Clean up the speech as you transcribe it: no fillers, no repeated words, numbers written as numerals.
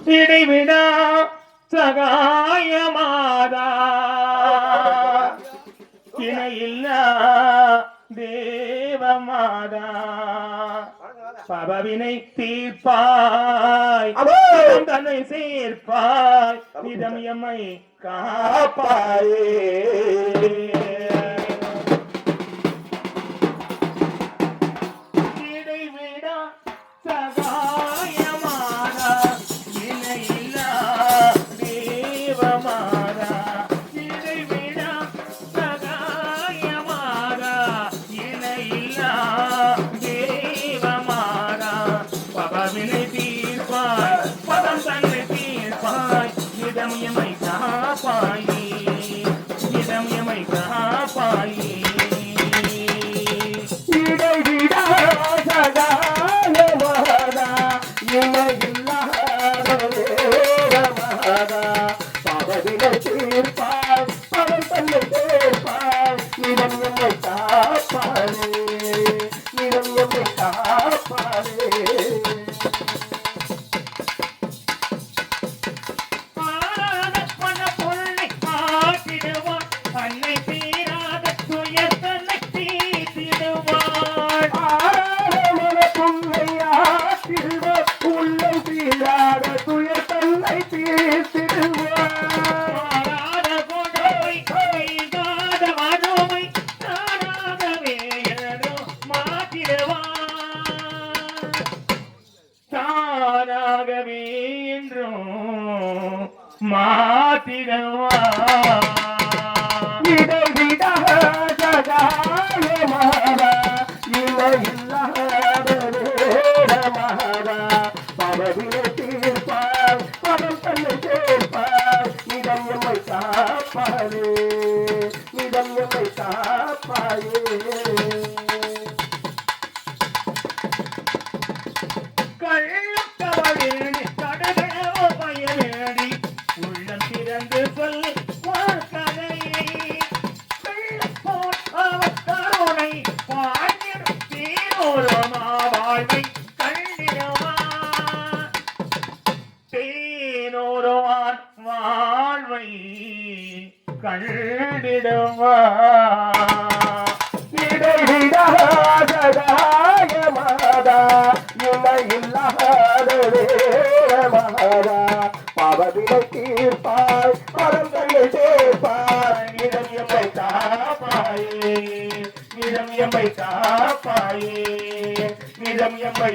இடைவிடா சகாயமாதா இணையில்லா தேவமாதா பவவினை தீர்ப்பாய் தன்னை சேர்ப்பாய் இதம் எம்மை காப்பாயே இடைவிடா சகாயமாதா இணையில்லா தேவமாதா இடைவிடா சகாயமாதா இணையில்லா தேவமாதா பவவினை தீர்ப்பாய் பதம் தன்னை தீர்ப்பாய் இதம் எம்மை காப்பாயே இதம் எம்மை காப்பாயே இடைவிடா சகாயமாதா இணையில்லாத தேவமாதா பவவினை தீர்ப்பாய் பதம் தன்னை தீர்ப்பாய் இதம் எம்மை காப்பாயே இதம் எம்மை காப்பாயே அன்னை தீராத துயர் தன்னை தீர்த்திடுவாள் ஆராதமன புன்னையாற்றிடுவாள் உள்ளை தீராத துயர் தன்னை தீர்த்திடுவாள் ஆராத கொடுமை கைகாத வறுமை தானாகவே மாற்றிடுவாள் தானாகவே என்றும் மாற்றிடுவாள் இடைவிடா சகாயமாதா இணையில்லாத தேவமாதா பவவினை தீர்ப்பாய் பதம் தன்னை சேர்ப்பாய் இதம் எம்மை காப்பாயே இதம் எம்மை காப்பாயே கள்ளக்கவழில் கடகடவோ பயனேடி உள்ளம் திறந்து சொல் வாழ்வை கண்டிடுவான் தேனோருவான் வாழ்வை கண்டிடுவான் இடைவிடா சகாயமாதா இணையில்லாத தேவமாதா பவவினை தீர்ப்பாய் பதம் தன்னை சேர்ப்பாய் இதம் எம்மை காப்பாயே இதம் எம்மை காப்பாயே இதம் எம்மை